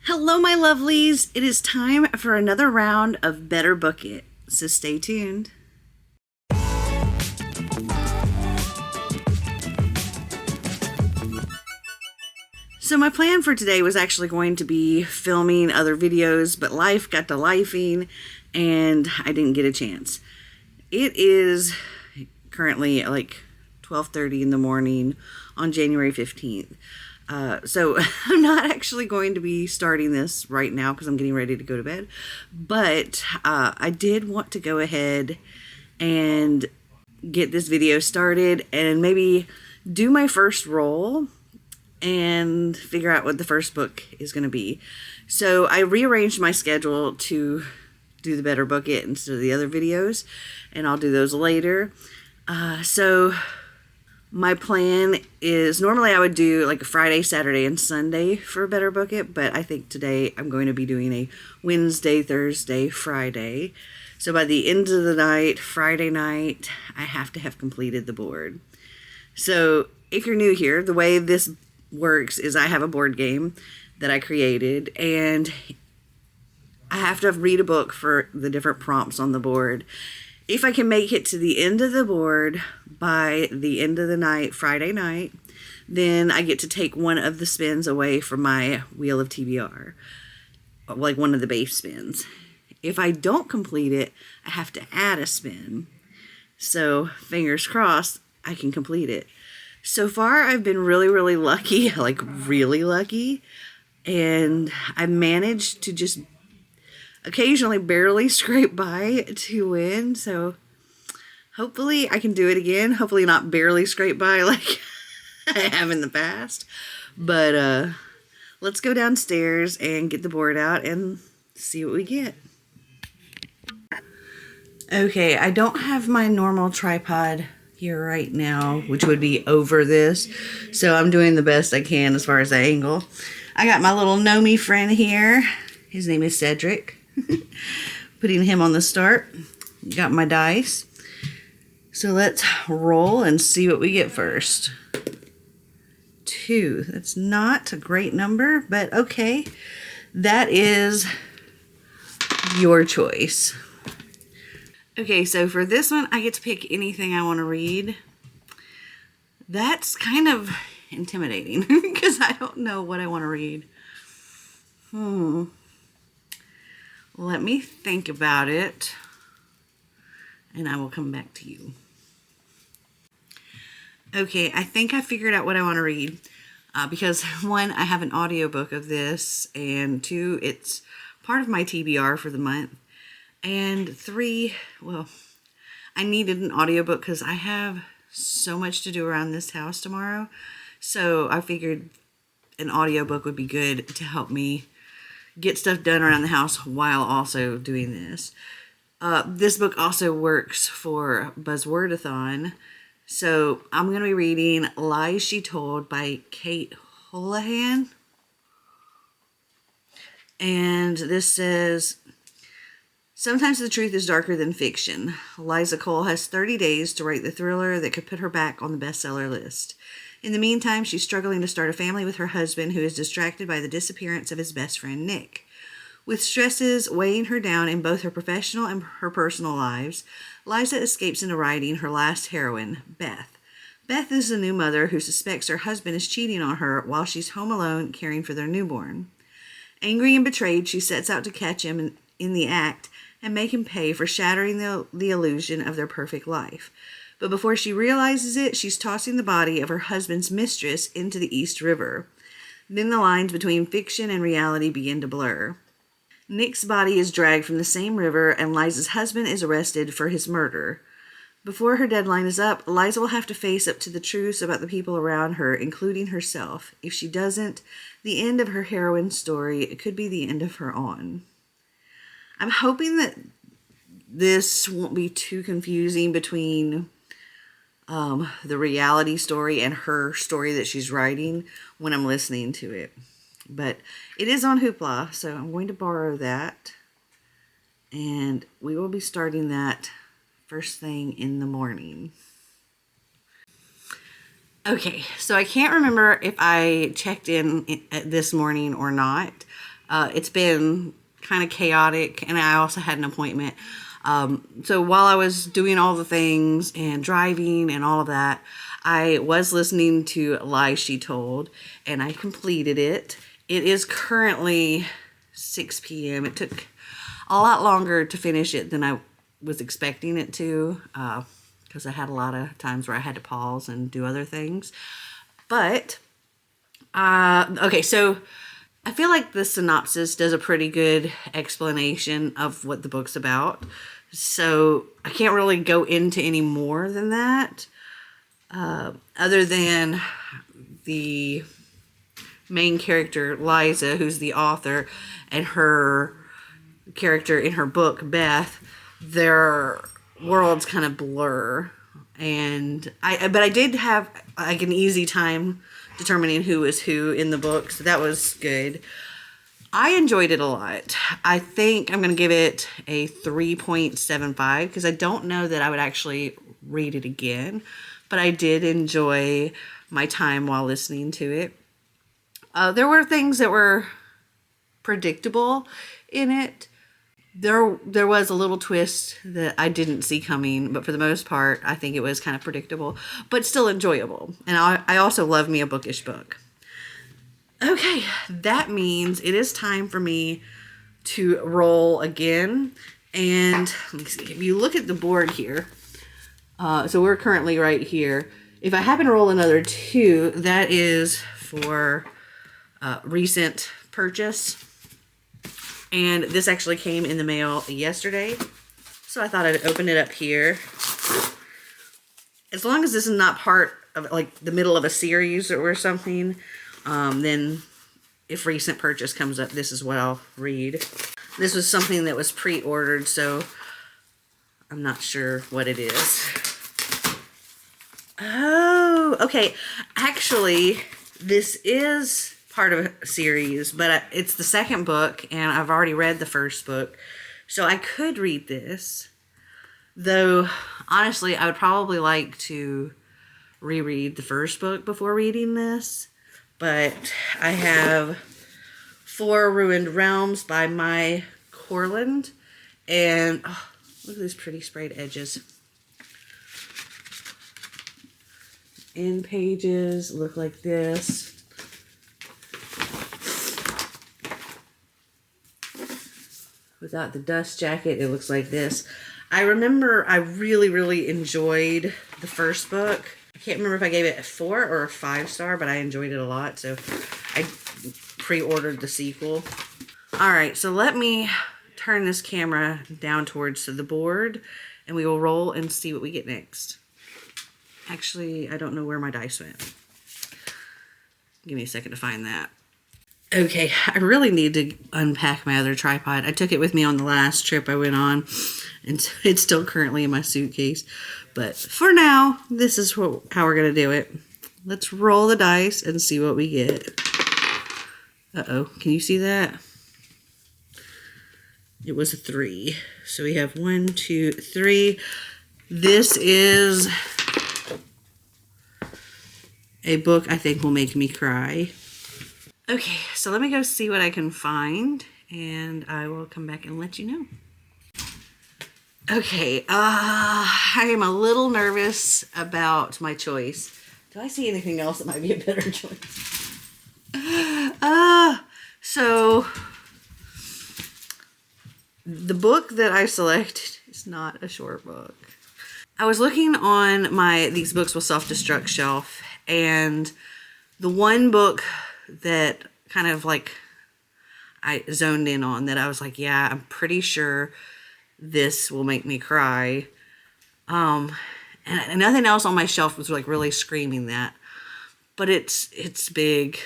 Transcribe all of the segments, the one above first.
Hello, my lovelies. It is time for another round of Better Booket, so stay tuned. So my plan for today was actually going to be filming other videos, but life got to lifing and I didn't get a chance. It is currently like 12:30 in the morning on January 15th. So I'm not actually going to be starting this right now because I'm getting ready to go to bed. But I did want to go ahead and get this video started and maybe do my first roll and figure out what the first book is going to be. So I rearranged my schedule to do the Better Booket instead of the other videos, and I'll do those later. So my plan is, normally I would do like a Friday, Saturday, and Sunday for Better Booket, but I think today I'm going to be doing a Wednesday, Thursday, Friday. So by the end of the night, Friday night, I have to have completed the board. So if you're new here, the way this works is I have a board game that I created, and I have to read a book for the different prompts on the board. If I can make it to the end of the board by the end of the night, Friday night, then I get to take one of the spins away from my wheel of TBR, like one of the base spins. If I don't complete it, I have to add a spin. So fingers crossed, I can complete it. So far, I've been really lucky, like really lucky, and I managed to just occasionally barely scrape by to win. So hopefully I can do it again. Hopefully not barely scrape by like I have in the past. But let's go downstairs and get the board out and see what we get. Okay, I don't have my normal tripod here right now, which would be over this, so I'm doing the best I can as far as the angle. I got my little Nomi friend here. His name is Cedric. Putting him on the start. Got my dice. So let's roll and see what we get first. 2. That's not a great number, but okay. That is your choice. Okay, so for this one, I get to pick anything I want to read. That's kind of intimidating because I don't know what I want to read. Let me think about it, and I will come back to you. Okay, I think I figured out what I want to read because 1, I have an audiobook of this, and 2, it's part of my TBR for the month. And 3, well, I needed an audiobook because I have so much to do around this house tomorrow. So I figured an audiobook would be good to help me get stuff done around the house while also doing this. This book also works for Buzzwordathon. So I'm going to be reading Lies She Told by Kate Houlihan. And this says, sometimes the truth is darker than fiction. Liza Cole has 30 days to write the thriller that could put her back on the bestseller list. In the meantime, she's struggling to start a family with her husband, who is distracted by the disappearance of his best friend, Nick. With stresses weighing her down in both her professional and her personal lives, Liza escapes into writing her last heroine, Beth. Beth is a new mother who suspects her husband is cheating on her while she's home alone caring for their newborn. Angry and betrayed, she sets out to catch him in the act and make him pay for shattering the illusion of their perfect life. But before she realizes it, she's tossing the body of her husband's mistress into the East River. Then the lines between fiction and reality begin to blur. Nick's body is dragged from the same river, and Liza's husband is arrested for his murder. Before her deadline is up, Liza will have to face up to the truths about the people around her, including herself. If she doesn't, the end of her heroine's story could be the end of her own. I'm hoping that this won't be too confusing between the reality story and her story that she's writing when I'm listening to it. But it is on Hoopla, so I'm going to borrow that. And we will be starting that first thing in the morning. Okay, so I can't remember if I checked in this morning or not. It's been kind of chaotic, and I also had an appointment. So while I was doing all the things and driving and all of that, I was listening to Lies She Told, and I completed it. It is currently 6 p.m. It took a lot longer to finish it than I was expecting it to, because I had a lot of times where I had to pause and do other things. But, okay, so I feel like the synopsis does a pretty good explanation of what the book's about. So I can't really go into any more than that, other than the main character, Liza, who's the author, and her character in her book, Beth, their worlds kind of blur. And but I did have like an easy time determining who was who in the book, so that was good. I enjoyed it a lot. I think I'm going to give it a 3.75 because I don't know that I would actually read it again, but I did enjoy my time while listening to it. There were things that were predictable in it. There was a little twist that I didn't see coming, but for the most part, I think it was kind of predictable, but still enjoyable. And I also love me a bookish book. Okay, that means it is time for me to roll again. And let me see, if you look at the board here, so we're currently right here. If I happen to roll another 2, that is for recent purchase. And this actually came in the mail yesterday, so I thought I'd open it up here. As long as this is not part of like the middle of a series or something, then if recent purchase comes up, this is what I'll read. This was something that was pre-ordered, so I'm not sure what it is. Oh, okay. Actually, this is part of a series, but it's the second book, and I've already read the first book, so I could read this. Though, honestly, I would probably like to reread the first book before reading this. But I have 4 Ruined Realms by Mai Corland, and oh, look at these pretty sprayed edges. End pages look like this. Without the dust jacket, it looks like this. I remember I really, really enjoyed the first book. I can't remember if I gave it a 4 or a 5 star, but I enjoyed it a lot, so I pre-ordered the sequel. Alright, so let me turn this camera down towards the board, and we will roll and see what we get next. Actually, I don't know where my dice went. Give me a second to find that. Okay, I really need to unpack my other tripod. I took it with me on the last trip I went on, and so it's still currently in my suitcase. But for now, this is how we're going to do it. Let's roll the dice and see what we get. Uh-oh, can you see that? It was a 3. So we have 1, 2, 3. This is a book I think will make me cry. Okay, so let me go see what I can find, and I will come back and let you know. Okay, I am a little nervous about my choice. Do I see anything else that might be a better choice? So the book that I selected is not a short book. I was looking on These Books Will Self-Destruct shelf, and the one book that kind of like I zoned in on, that I was like, yeah, I'm pretty sure this will make me cry. And nothing else on my shelf was like really screaming that. But it's big.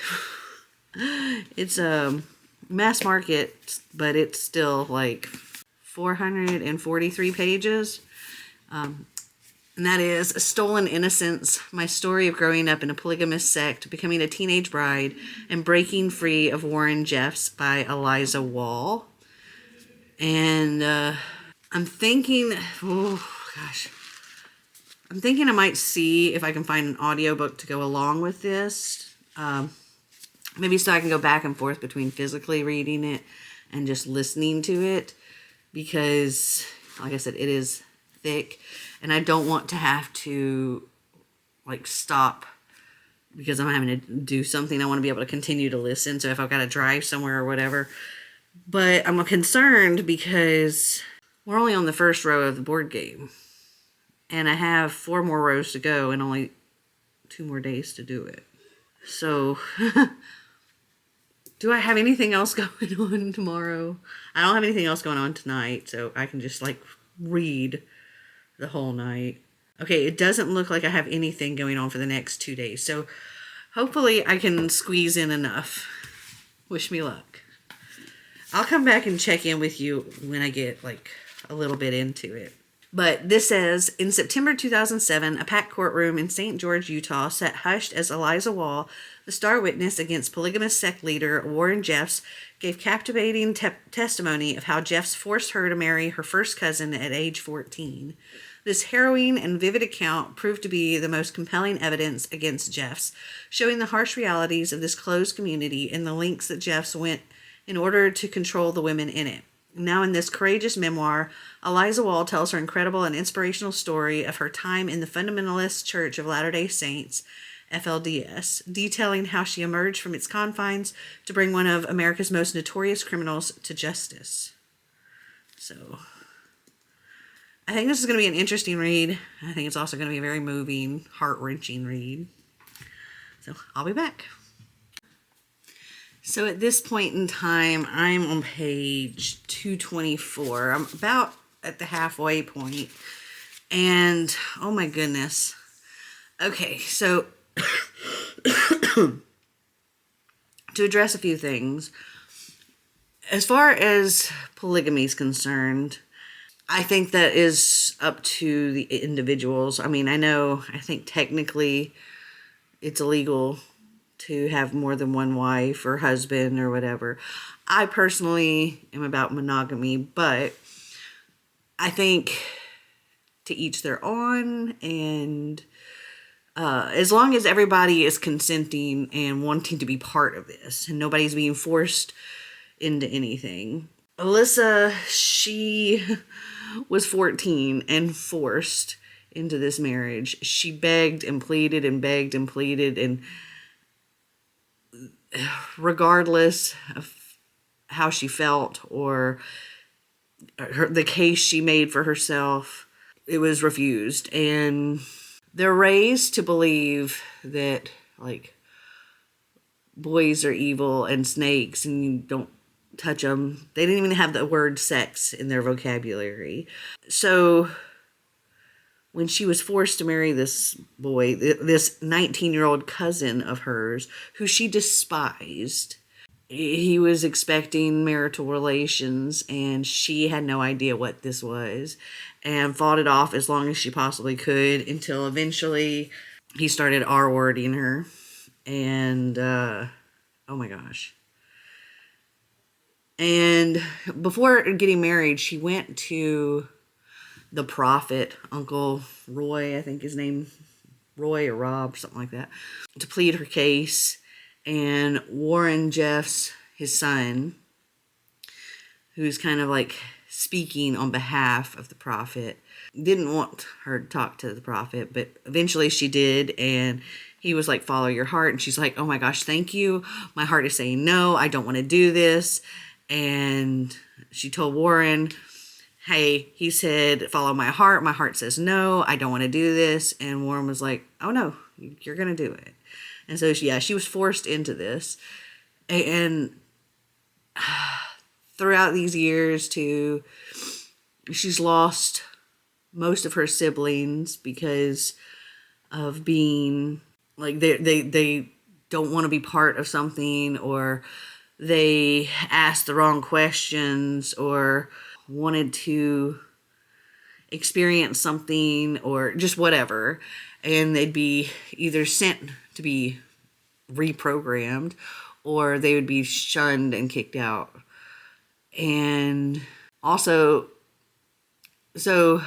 It's a mass market, but it's still like 443 pages. And that is A Stolen Innocence, My Story of Growing Up in a Polygamous Sect, Becoming a Teenage Bride, and Breaking Free of Warren Jeffs by Eliza Wall. And I'm thinking, I'm thinking I might see if I can find an audiobook to go along with this. Maybe so I can go back and forth between physically reading it and just listening to it, because, like I said, it is thick, and I don't want to have to, like, stop because I'm having to do something. I want to be able to continue to listen, so if I've got to drive somewhere or whatever. But I'm concerned because we're only on the first row of the board game, and I have 4 more rows to go and only 2 more days to do it. So, do I have anything else going on tomorrow? I don't have anything else going on tonight, so I can just, like, read the whole night. Okay, it doesn't look like I have anything going on for the next 2 days, so hopefully I can squeeze in enough. Wish me luck. I'll come back and check in with you when I get, like, a little bit into it. But this says, in September 2007, a packed courtroom in St. George, Utah, sat hushed as Eliza Wall, the star witness against polygamous sect leader Warren Jeffs, gave captivating testimony of how Jeffs forced her to marry her first cousin at age 14. This harrowing and vivid account proved to be the most compelling evidence against Jeffs, showing the harsh realities of this closed community and the lengths that Jeffs went in order to control the women in it. Now, in this courageous memoir, Eliza Wall tells her incredible and inspirational story of her time in the Fundamentalist Church of Latter-day Saints, FLDS, detailing how she emerged from its confines to bring one of America's most notorious criminals to justice. So, I think this is going to be an interesting read. I think it's also going to be a very moving, heart-wrenching read. So, I'll be back. So at this point in time, I'm on page 224. I'm about at the halfway point. And, oh my goodness. Okay, so to address a few things. As far as polygamy is concerned, I think that is up to the individuals. I mean, I think technically it's illegal to have more than one wife or husband or whatever. I personally am about monogamy, but I think to each their own, and as long as everybody is consenting and wanting to be part of this and nobody's being forced into anything. Alyssa, she was 14 and forced into this marriage. She begged and pleaded and begged and pleaded, and regardless of how she felt or the case she made for herself, it was refused. And they're raised to believe that, like, boys are evil and snakes and you don't touch them. They didn't even have the word sex in their vocabulary. So when she was forced to marry this boy, this 19-year-old cousin of hers, who she despised, he was expecting marital relations, and she had no idea what this was, and fought it off as long as she possibly could until eventually he started R-wording her. And, oh my gosh. And before getting married, she went to the prophet, Uncle Roy, I think his name, Roy or Rob, something like that, to plead her case. And Warren Jeffs, his son, who's kind of like speaking on behalf of the prophet, didn't want her to talk to the prophet, but eventually she did, and he was like, follow your heart. And she's like, oh my gosh, thank you. My heart is saying no, I don't want to do this. And she told Warren, hey, he said, follow my heart. My heart says no, I don't want to do this. And Warren was like, oh no, you're going to do it. And so, she was forced into this. And throughout these years, too, she's lost most of her siblings because of being, like, they don't want to be part of something, or they asked the wrong questions, or wanted to experience something, or just whatever. And they'd be either sent to be reprogrammed, or they would be shunned and kicked out. And also, so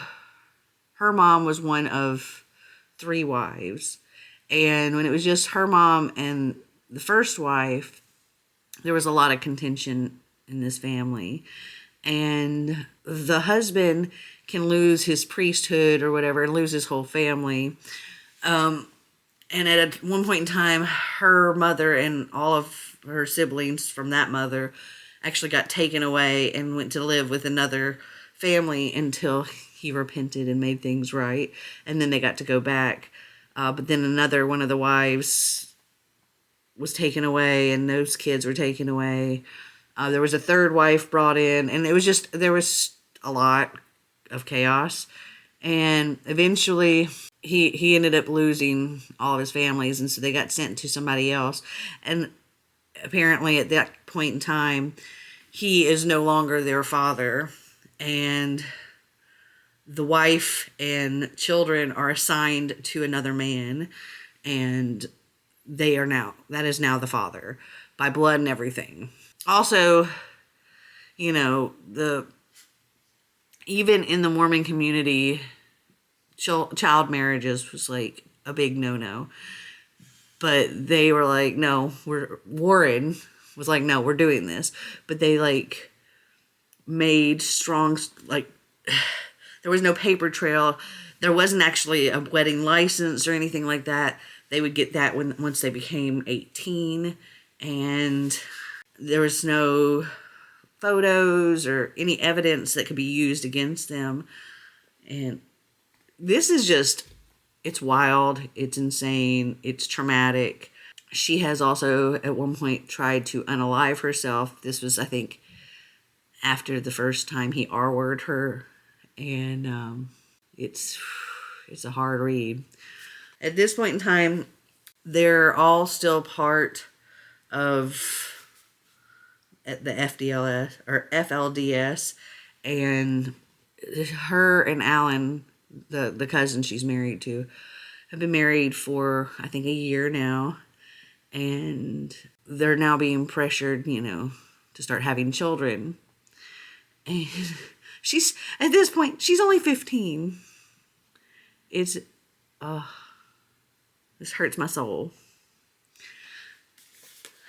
her mom was one of 3 wives. And when it was just her mom and the first wife, there was a lot of contention in this family. And the husband can lose his priesthood or whatever and lose his whole family. And at one point in time, her mother and all of her siblings from that mother actually got taken away and went to live with another family until he repented and made things right. And then they got to go back. But then another one of the wives was taken away, and those kids were taken away. There was a third wife brought in, and there was a lot of chaos. And eventually he ended up losing all of his families, and so they got sent to somebody else. And apparently at that point in time, he is no longer their father, and the wife and children are assigned to another man, and that is now the father by blood and everything. Also, even in the Mormon community, child marriages was like a big no-no. But they were like, no, Warren was like, no, we're doing this. But they like made strong, like, there was no paper trail. There wasn't actually a wedding license or anything like that. They would get that once they became 18. And there was no photos or any evidence that could be used against them. And this is just, it's wild, it's insane, it's traumatic. She has also at one point tried to unalive herself. This was, I think, after the first time he R-worded her. And it's a hard read. At this point in time, they're all still part of the FDLS or FLDS, and her and Alan, the cousin she's married to, have been married for I think a year now, and they're now being pressured, to start having children. And she's at this point, she's only 15. This hurts my soul.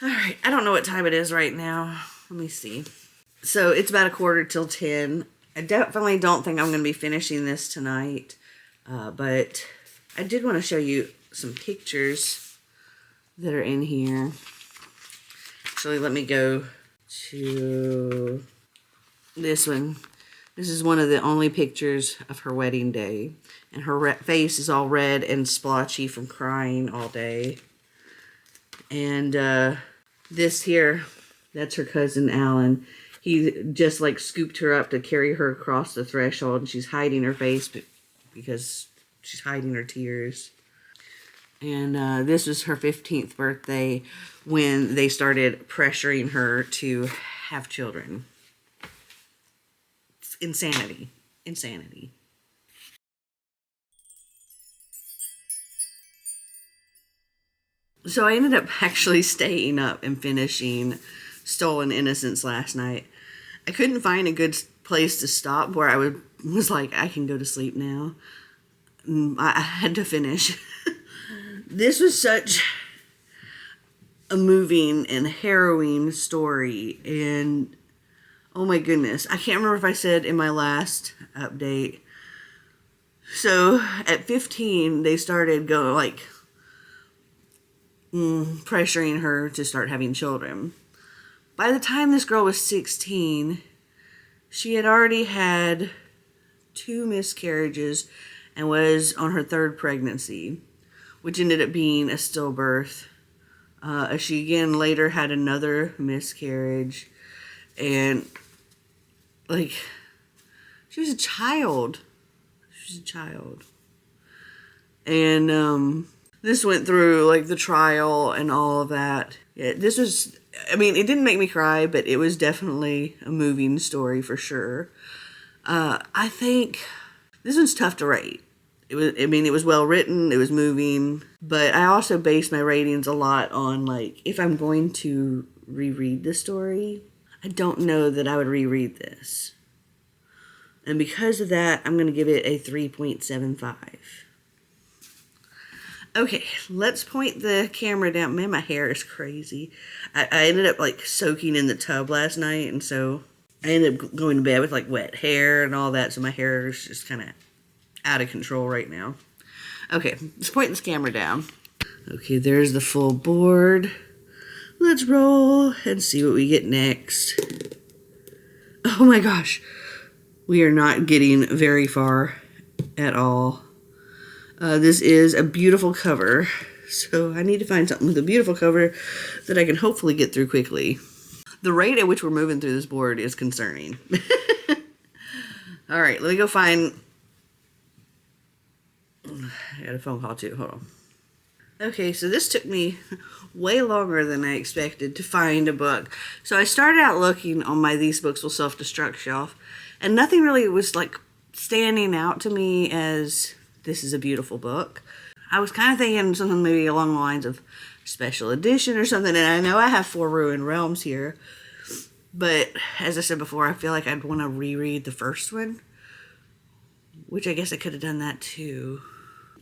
All right, I don't know what time it is right now. Let me see. So it's about 9:45. I definitely don't think I'm going to be finishing this tonight. But I did want to show you some pictures that are in here. Actually, let me go to this one. This is one of the only pictures of her wedding day. And her face is all red and splotchy from crying all day. And this here, that's her cousin Alan. He just like scooped her up to carry her across the threshold, and she's hiding her face because she's hiding her tears. And this was her 15th birthday when they started pressuring her to have children. It's insanity. Insanity. So I ended up actually staying up and finishing Stolen Innocence last night. I couldn't find a good place to stop where I was like, I can go to sleep now. I had to finish. This was such a moving and harrowing story. And oh my goodness, I can't remember if I said in my last update. So at 15, they started pressuring her to start having children. By the time this girl was 16, she had already had 2 miscarriages and was on her 3rd pregnancy, which ended up being a stillbirth. She again later had another miscarriage, and she was a child. And this went through the trial and all of that. Yeah, this was, it didn't make me cry, but it was definitely a moving story for sure. I think this one's tough to rate. It was well written, it was moving, but I also base my ratings a lot on if I'm going to reread the story, I don't know that I would reread this. And because of that, I'm going to give it a 3.75. Okay, let's point the camera down. Man, my hair is crazy. I ended up like soaking in the tub last night, and so I ended up going to bed with like wet hair and all that, so my hair is just kind of out of control right now. Okay, let's point this camera down. Okay, there's the full board. Let's roll and see what we get next. Oh my gosh, we are not getting very far at all. This is a beautiful cover, so I need to find something with a beautiful cover that I can hopefully get through quickly. The rate at which we're moving through this board is concerning. All right, let me go find... I got a phone call too, hold on. Okay, so this took me way longer than I expected to find a book. So I started out looking on my These Books Will Self-Destruct shelf, and nothing really was like standing out to me as this is a beautiful book. I was kind of thinking something maybe along the lines of special edition or something, and I know I have Four Ruined Realms here, but as I said before, I feel like I'd want to reread the first one, which I guess I could have done that too,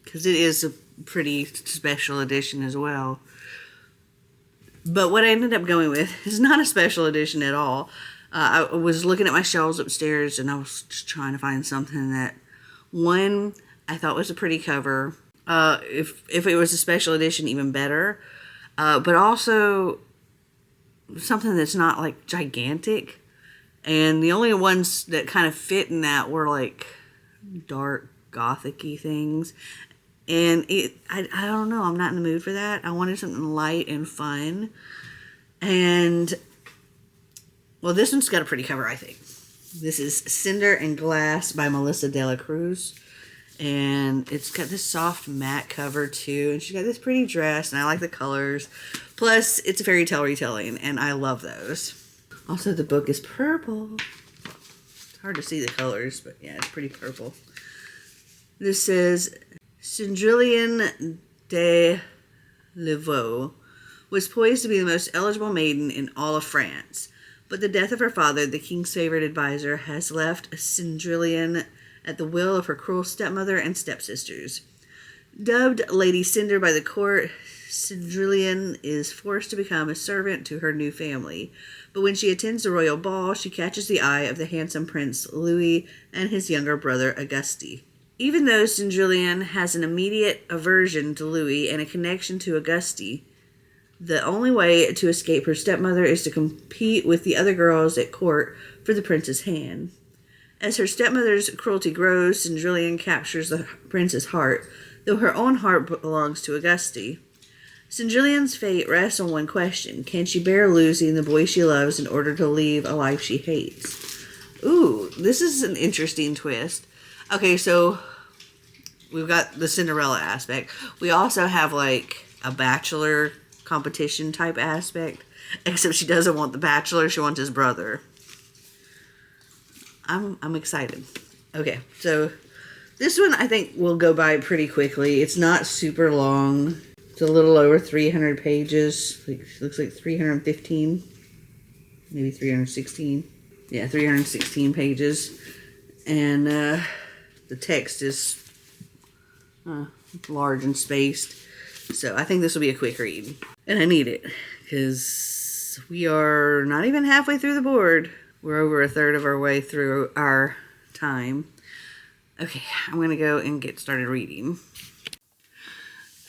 because it is a pretty special edition as well. But what I ended up going with is not a special edition at all. I was looking at my shelves upstairs, and I was just trying to find something that, one, I thought was a pretty cover. If it was a special edition, even better. But also something that's not like gigantic. And the only ones that kind of fit in that were like dark gothic-y things. And I don't know, I'm not in the mood for that. I wanted something light and fun. And, well, this one's got a pretty cover, I think. This is Cinder and Glass by Melissa De La Cruz. And it's got this soft matte cover too. And she's got this pretty dress, and I like the colors. Plus, it's a fairy tale retelling, and I love those. Also, the book is purple. It's hard to see the colors, but yeah, it's pretty purple. This says, Cendrillon de Livaux was poised to be the most eligible maiden in all of France. But the death of her father, the king's favorite advisor, has left Cendrillon at the will of her cruel stepmother and stepsisters. Dubbed Lady Cinder by the court, Cendrillon is forced to become a servant to her new family. But when she attends the royal ball, she catches the eye of the handsome Prince Louis and his younger brother Auguste. Even though Cendrillon has an immediate aversion to Louis and a connection to Auguste, the only way to escape her stepmother is to compete with the other girls at court for the prince's hand. As her stepmother's cruelty grows, Cendrillon captures the prince's heart, though her own heart belongs to Auguste. Cendrillon's fate rests on one question. Can she bear losing the boy she loves in order to leave a life she hates? Ooh, this is an interesting twist. Okay, so we've got the Cinderella aspect. We also have like a bachelor competition type aspect, except she doesn't want the bachelor, she wants his brother. I'm excited. Okay, so this one I think will go by pretty quickly. It's not super long. It's a little over 300 pages. Looks like 315, maybe 316. Yeah, 316 pages. And the text is large and spaced. So I think this will be a quick read. And I need it, because we are not even halfway through the board. We're over a third of our way through our time. Okay, I'm going to go and get started reading.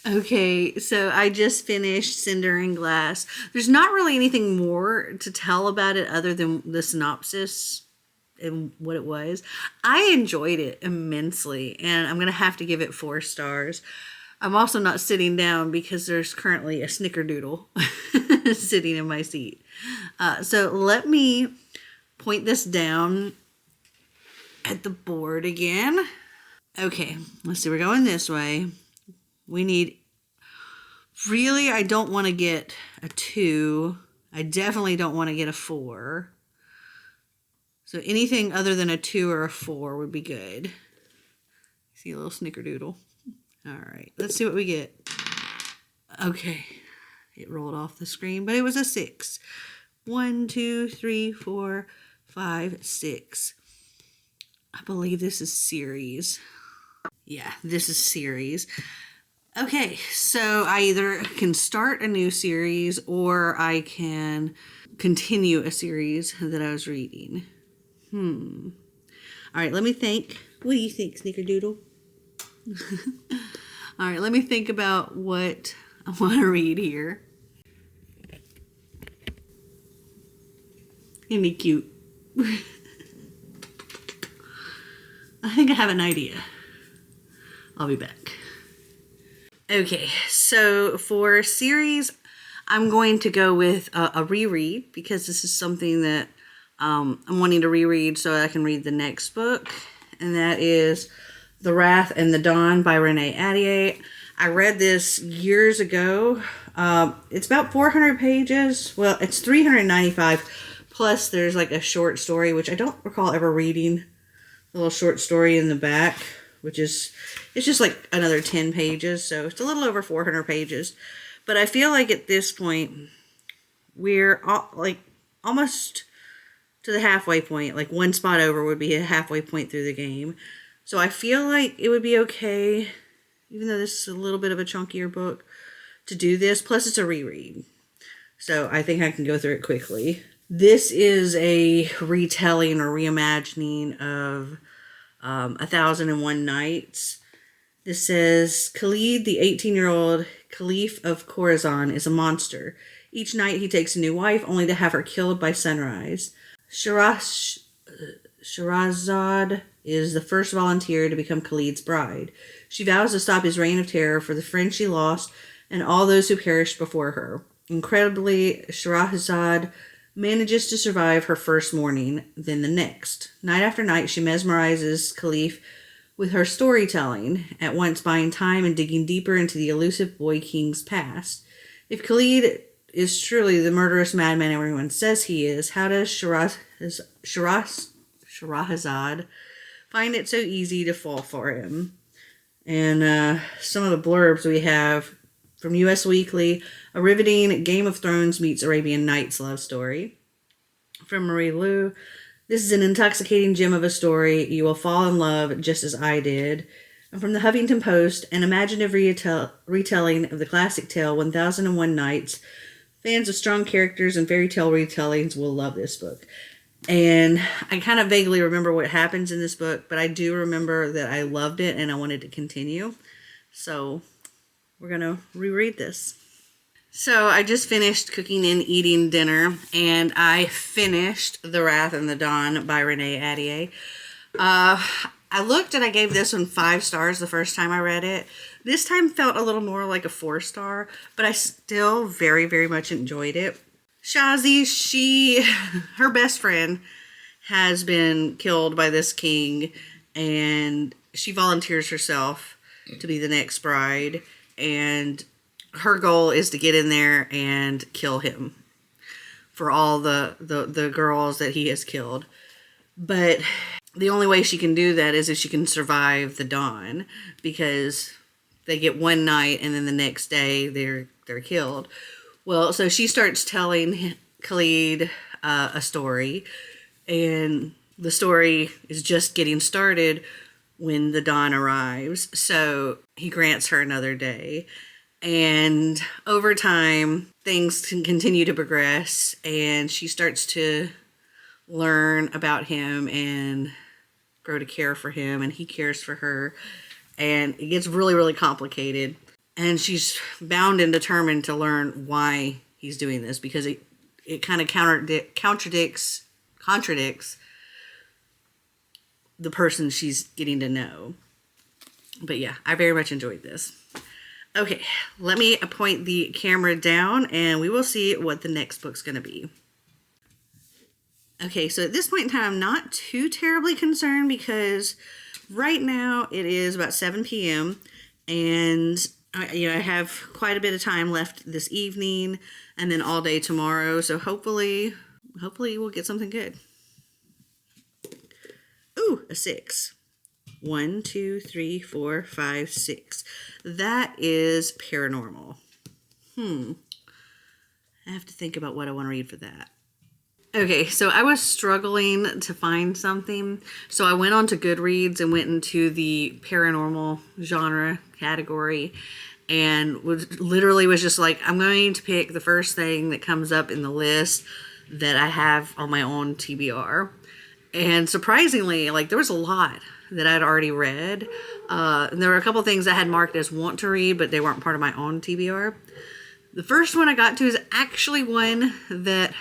Okay, so I just finished Cinder and Glass. There's not really anything more to tell about it other than the synopsis and what it was. I enjoyed it immensely, and I'm going to have to give it 4 stars. I'm also not sitting down because there's currently a snickerdoodle sitting in my seat. So let me point this down at the board again. Okay, let's see. We're going this way. We need... Really, I don't want to get a 2. I definitely don't want to get a 4. So anything other than a 2 or a 4 would be good. See a little snickerdoodle. All right, let's see what we get. Okay, it rolled off the screen, but it was a 6. 1, 2, 3, 4, 5, 6. I believe this is series. Yeah, this is series. Okay, so I either can start a new series or I can continue a series that I was reading. All right, let me think. What do you think, Snickerdoodle? All right, let me think about what I want to read here. Isn't he cute? I think I have an idea. I'll be back. Okay, so for series, I'm going to go with a reread because this is something that I'm wanting to reread so I can read the next book, and that is The Wrath and the Dawn by Renee Ahdieh. I read this years ago. It's about 400 pages. Well, it's 395, plus there's like a short story, which I don't recall ever reading. A little short story in the back, which is, it's just like another 10 pages, so it's a little over 400 pages. But I feel like at this point, we're like almost to the halfway point. Like one spot over would be a halfway point through the game. So I feel like it would be okay, even though this is a little bit of a chunkier book, to do this. Plus it's a reread. So I think I can go through it quickly. This is a retelling or reimagining of 1001 Nights. This says, Khalid, the 18-year-old Caliph of Khorasan, is a monster. Each night he takes a new wife, only to have her killed by sunrise. Shahrazad is the first volunteer to become Khalid's bride. She vows to stop his reign of terror for the friends she lost and all those who perished before her. Incredibly, Shahrazad manages to survive her first morning, then the next. Night after night, she mesmerizes Khalif with her storytelling, at once buying time and digging deeper into the elusive boy king's past. If Khalid is truly the murderous madman everyone says he is, how does Shahrazad find it so easy to fall for him? And some of the blurbs we have from US Weekly: a riveting Game of Thrones meets Arabian Nights love story. From Marie Lu: this is an intoxicating gem of a story. You will fall in love just as I did. And from the Huffington Post: an imaginative retelling of the classic tale 1001 Nights. Fans of strong characters and fairy tale retellings will love this book. And I kind of vaguely remember what happens in this book, but I do remember that I loved it and I wanted to continue. So we're going to reread this. So I just finished cooking and eating dinner, and I finished The Wrath and the Dawn by Renee Ahdieh. I looked and I gave this one 5 stars the first time I read it. This time felt a little more like a 4-star, but I still very, very much enjoyed it. Shazi, her best friend has been killed by this king, and she volunteers herself to be the next bride, and her goal is to get in there and kill him for all the girls that he has killed. But the only way she can do that is if she can survive the dawn, because they get one night and then the next day they're killed. Well, so she starts telling Khalid a story, and the story is just getting started when the dawn arrives. So he grants her another day. And over time, things can continue to progress, and she starts to learn about him and grow to care for him, and he cares for her. And it gets really, really complicated. And she's bound and determined to learn why he's doing this, because it kind of contradicts the person she's getting to know. But yeah, I very much enjoyed this. Okay, let me point the camera down and we will see what the next book's going to be. Okay, so at this point in time, I'm not too terribly concerned because right now it is about 7 p.m. and I have quite a bit of time left this evening and then all day tomorrow. So hopefully we'll get something good. Ooh, a 6. 1, 2, 3, 4, 5, 6. That is paranormal. I have to think about what I want to read for that. Okay, so I was struggling to find something. So I went on to Goodreads and went into the paranormal genre category. and was just like, I'm going to pick the first thing that comes up in the list that I have on my own TBR. And surprisingly, like, there was a lot that I'd already read. And there were a couple things I had marked as want to read, but they weren't part of my own TBR. The first one I got to is actually one that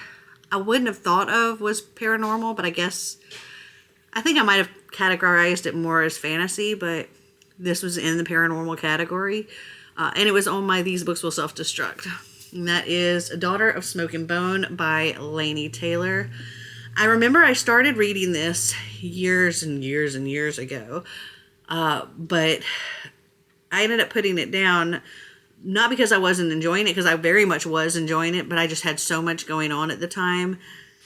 I wouldn't have thought of was paranormal, but I think I might have categorized it more as fantasy, but this was in the paranormal category. And it was on my These Books Will Self-Destruct. And that is A Daughter of Smoke and Bone by Laini Taylor. I remember I started reading this years and years and years ago, but I ended up putting it down, not because I wasn't enjoying it, because I very much was enjoying it, but I just had so much going on at the time,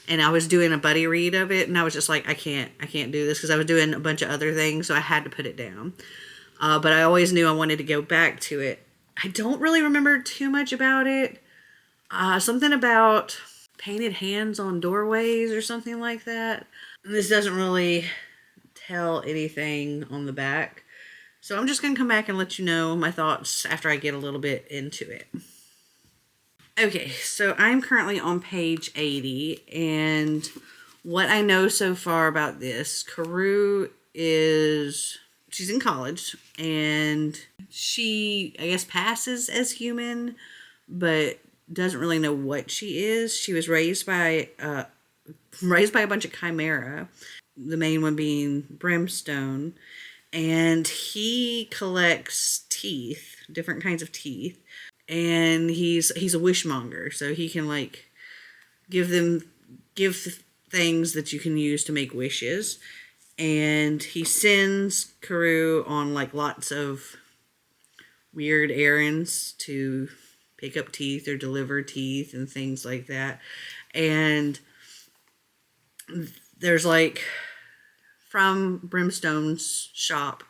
and I was doing a buddy read of it, and I was just like, I can't do this, because I was doing a bunch of other things, so I had to put it down. But I always knew I wanted to go back to it. I don't really remember too much about it. Something about painted hands on doorways or something like that. This doesn't really tell anything on the back. So I'm just going to come back and let you know my thoughts after I get a little bit into it. Okay, so I'm currently on page 80, and what I know so far about this, she's in college, and she, I guess, passes as human, but doesn't really know what she is. She was raised by a bunch of chimera, the main one being Brimstone, and he collects teeth, different kinds of teeth, and he's a wishmonger, so he can like give things that you can use to make wishes, and he sends Carew on like lots of weird errands to pick up teeth or deliver teeth and things like that. And there's like, from Brimstone's shop,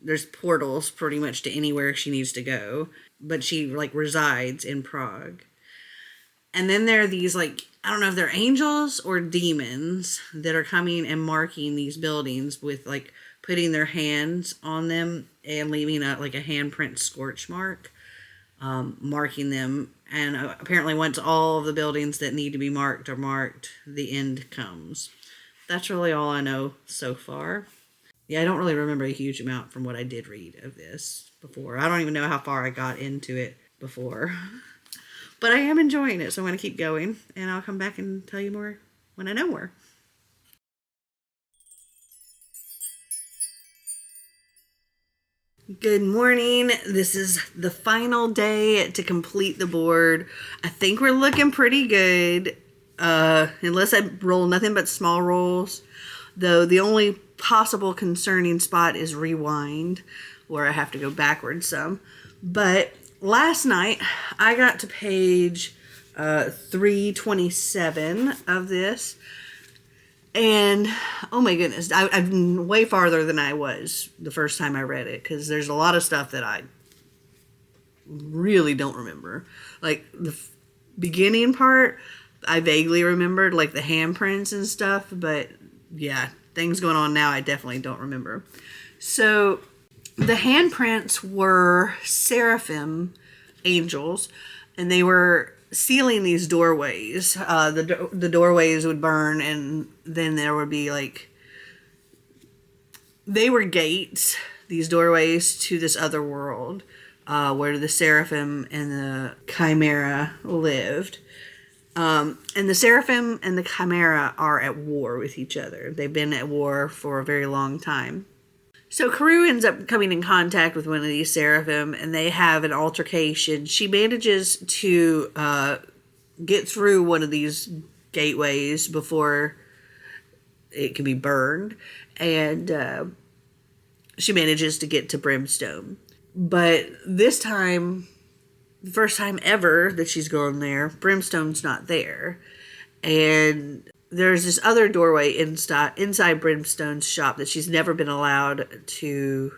there's portals pretty much to anywhere she needs to go, but she like resides in Prague. And then there are these, like, I don't know if they're angels or demons that are coming and marking these buildings with like putting their hands on them and leaving a handprint scorch mark, marking them. And apparently once all of the buildings that need to be marked are marked, the end comes. That's really all I know so far. Yeah, I don't really remember a huge amount from what I did read of this before. I don't even know how far I got into it before. But I am enjoying it, so I'm going to keep going. And I'll come back and tell you more when I know more. Good morning. This is the final day to complete the board. I think we're looking pretty good. Unless I roll nothing but small rolls. Though the only possible concerning spot is rewind, where I have to go backwards some. But last night, I got to page 327 of this. And, oh my goodness, I've been way farther than I was the first time I read it, because there's a lot of stuff that I really don't remember. Like, the beginning part, I vaguely remembered, like the handprints and stuff, but yeah, things going on now I definitely don't remember. So, the handprints were seraphim angels, and they were sealing these doorways. The doorways would burn, and then there would be like, they were gates, these doorways to this other world, where the seraphim and the chimera lived. And the seraphim and the chimera are at war with each other. They've been at war for a very long time. So Carew ends up coming in contact with one of these seraphim, and they have an altercation. She manages to get through one of these gateways before it can be burned, and she manages to get to Brimstone. But this time, the first time ever that she's gone there, Brimstone's not there. And there's this other doorway inside Brimstone's shop that she's never been allowed to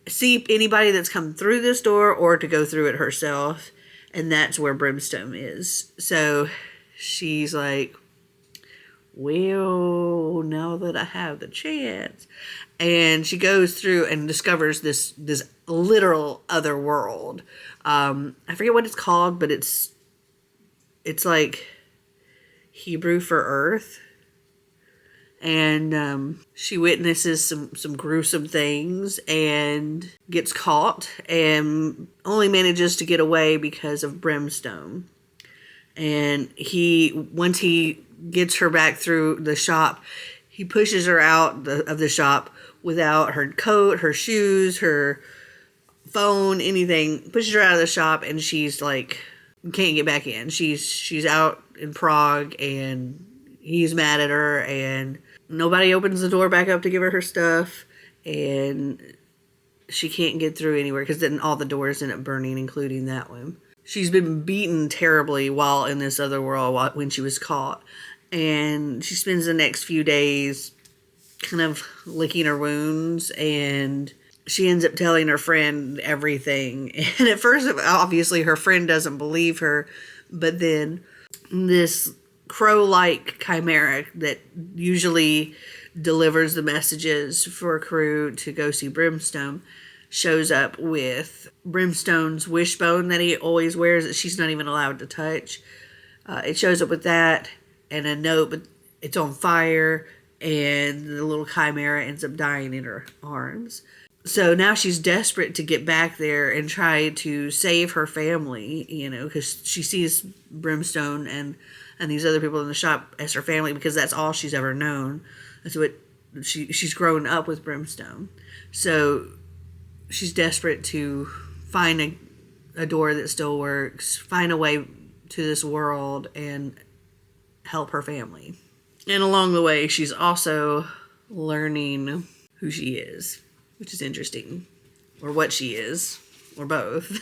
see anybody that's come through this door or to go through it herself. And that's where Brimstone is. So she's like, well, now that I have the chance. And she goes through and discovers this literal other world. I forget what it's called, but it's like Hebrew for Earth. And she witnesses some gruesome things and gets caught and only manages to get away because of brimstone. And once he gets her back through the shop, he pushes her out of the shop without her coat, her shoes, her phone, anything. Pushes her out of the shop, and she's like, can't get back in. She's out in Prague, and he's mad at her, and nobody opens the door back up to give her stuff, and she can't get through anywhere because then all the doors end up burning, including that one. She's been beaten terribly while in this other world when she was caught, and she spends the next few days kind of licking her wounds, and she ends up telling her friend everything. And at first, obviously, her friend doesn't believe her, but then this crow-like chimera that usually delivers the messages for a crew to go see Brimstone shows up with Brimstone's wishbone that he always wears that she's not even allowed to touch. It shows up with that and a note, but it's on fire, and the little chimera ends up dying in her arms. So now she's desperate to get back there and try to save her family, because she sees Brimstone and these other people in the shop as her family because that's all she's ever known. That's what she's grown up with Brimstone. So she's desperate to find a door that still works, find a way to this world, and help her family. And along the way, she's also learning who she is, which is interesting. Or what she is. Or both.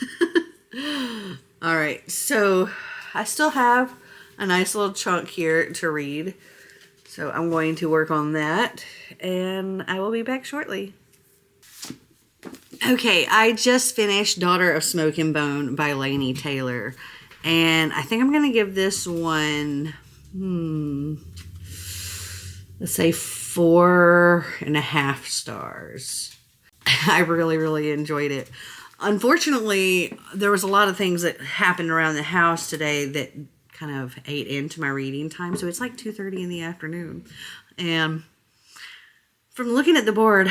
Alright, so I still have a nice little chunk here to read. So I'm going to work on that. And I will be back shortly. Okay, I just finished Daughter of Smoke and Bone by Laini Taylor. And I think I'm going to give this one, let's say 4.5 stars. I really, really enjoyed it. Unfortunately, there was a lot of things that happened around the house today that kind of ate into my reading time. So it's like 2:30 in the afternoon. And from looking at the board,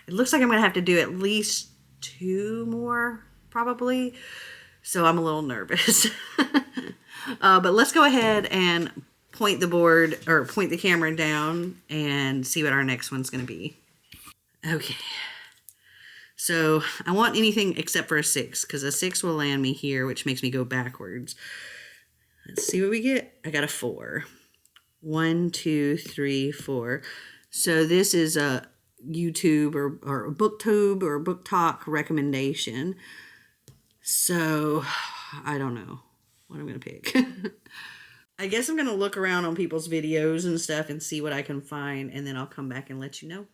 it looks like I'm going to have to do at least 2 more, probably. So I'm a little nervous. But let's go ahead and point the camera down and see what our next one's going to be. Okay. So I want anything except for a 6, because a 6 will land me here, which makes me go backwards. Let's see what we get. I got a 4. 1, 2, 3, 4. So this is a YouTube or a booktube or a book talk recommendation. So I don't know what I'm going to pick. I guess I'm going to look around on people's videos and stuff and see what I can find, and then I'll come back and let you know.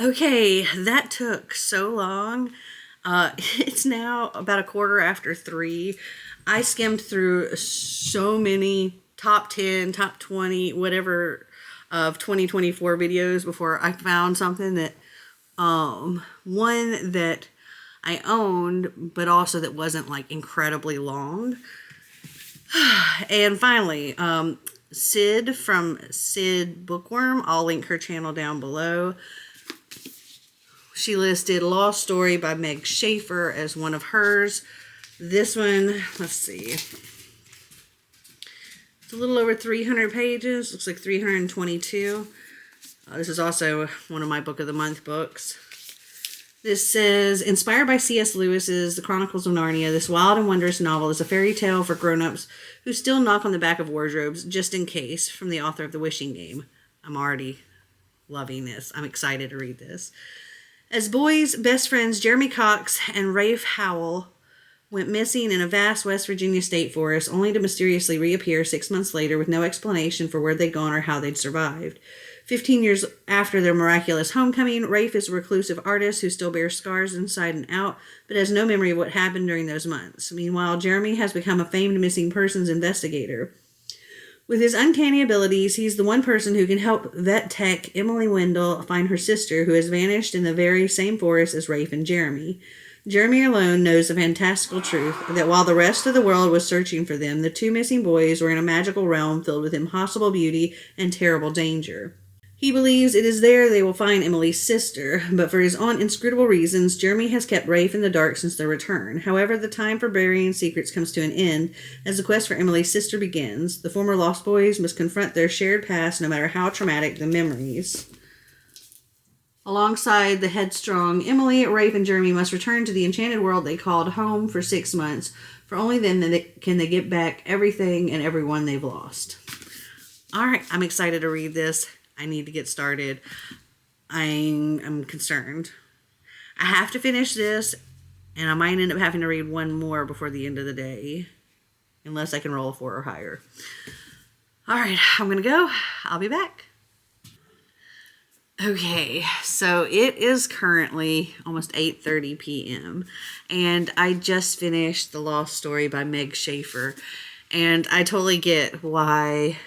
Okay, that took so long. It's now about 3:15. I skimmed through so many top 10, top 20, whatever of 2024 videos before I found something that, one that I owned, but also that wasn't like incredibly long. And finally, Sid from Sid Bookworm, I'll link her channel down below. She listed Lost Story by Meg Schaefer as one of hers. This one, let's see. It's a little over 300 pages. Looks like 322. This is also one of my Book of the Month books. This says, inspired by C.S. Lewis's The Chronicles of Narnia, this wild and wondrous novel is a fairy tale for grown-ups who still knock on the back of wardrobes just in case, from the author of The Wishing Game. I'm already loving this. I'm excited to read this. As boys, best friends Jeremy Cox and Rafe Howell went missing in a vast West Virginia state forest, only to mysteriously reappear 6 months later with no explanation for where they'd gone or how they'd survived. 15 years after their miraculous homecoming, Rafe is a reclusive artist who still bears scars inside and out, but has no memory of what happened during those months. Meanwhile, Jeremy has become a famed missing persons investigator. With his uncanny abilities, he's the one person who can help vet tech Emily Wendell find her sister, who has vanished in the very same forest as Rafe and Jeremy. Jeremy alone knows the fantastical truth that while the rest of the world was searching for them, the two missing boys were in a magical realm filled with impossible beauty and terrible danger. He believes it is there they will find Emily's sister, but for his own inscrutable reasons, Jeremy has kept Rafe in the dark since their return. However, the time for burying secrets comes to an end as the quest for Emily's sister begins. The former Lost Boys must confront their shared past no matter how traumatic the memories. Alongside the headstrong Emily, Rafe and Jeremy must return to the enchanted world they called home for 6 months, for only then can they get back everything and everyone they've lost. All right, I'm excited to read this. I need to get started. I'm concerned. I have to finish this, and I might end up having to read one more before the end of the day, unless I can roll a 4 or higher. All right, I'm going to go. I'll be back. Okay, so it is currently almost 8:30 p.m. and I just finished The Lost Story by Meg Schaefer, and I totally get why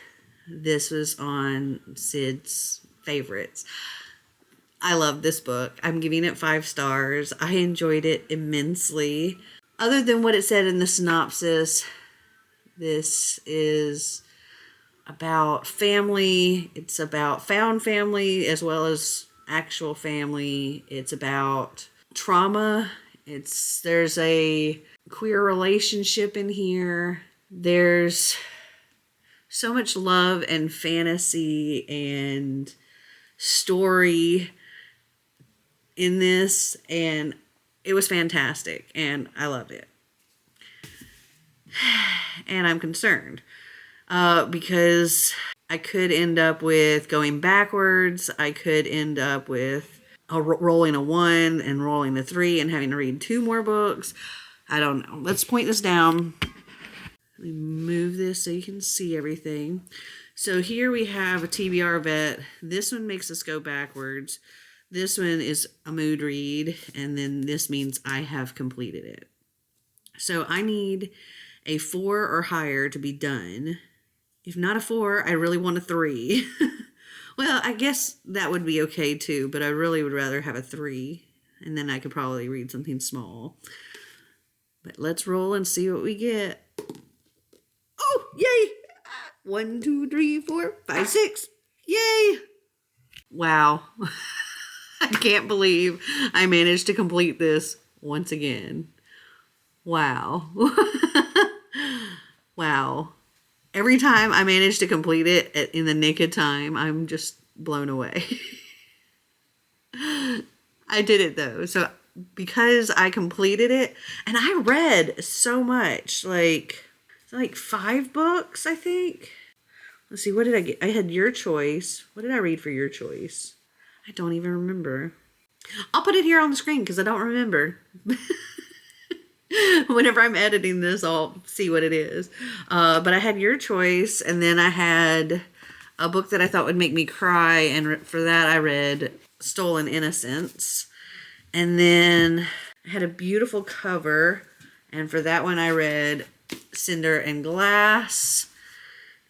this was on Sid's favorites. I love this book. I'm giving it 5 stars. I enjoyed it immensely. Other than what it said in the synopsis, this is about family. It's about found family as well as actual family. It's about trauma. There's a queer relationship in here. There's so much love and fantasy and story in this, and it was fantastic, and I loved it. And I'm concerned because I could end up with going backwards. I could end up with rolling a 1 and rolling a 3 and having to read 2 more books. I don't know. Let's point this down. Let me move this so you can see everything. So here we have a TBR vet. This one makes us go backwards. This one is a mood read, and then this means I have completed it. So I need a 4 or higher to be done. If not a 4, I really want a 3. Well, I guess that would be okay too, but I really would rather have a 3, and then I could probably read something small. But let's roll and see what we get. Oh, yay! 1, 2, 3, 4, 5, 6. Yay! Wow. I can't believe I managed to complete this once again. Wow. Wow. Every time I manage to complete it in the nick of time, I'm just blown away. I did it though. So because I completed it, and I read so much, like 5 books, I think. Let's see, what did I get? I had Your Choice. What did I read for Your Choice? I don't even remember. I'll put it here on the screen because I don't remember. Whenever I'm editing this, I'll see what it is. But I had Your Choice, and then I had a book that I thought would make me cry, and for that I read Stolen Innocence. And then I had a beautiful cover, and for that one I read Cinder and Glass.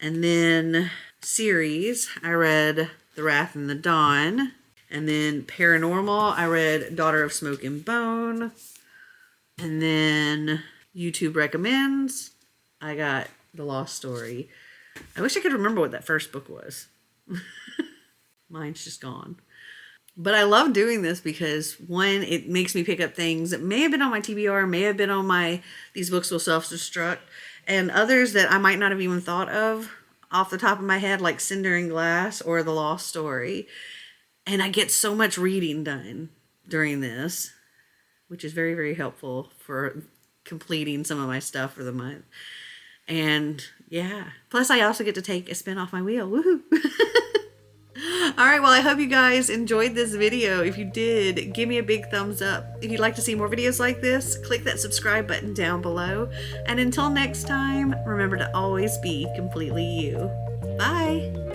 And then series, I read The Wrath and the Dawn. And then paranormal, I read Daughter of Smoke and Bone. And then YouTube recommends, I got The Lost Story. I wish I could remember what that first book was. Mine's just gone. But I love doing this because, one, it makes me pick up things that may have been on my TBR, may have been on my These Books Will Self-Destruct, and others that I might not have even thought of off the top of my head, like Cinder and Glass or The Lost Story. And I get so much reading done during this, which is very, very helpful for completing some of my stuff for the month. And yeah, plus I also get to take a spin off my wheel. Woohoo! All right, well, I hope you guys enjoyed this video. If you did, give me a big thumbs up. If you'd like to see more videos like this, click that subscribe button down below. And until next time, remember to always be completely you. Bye!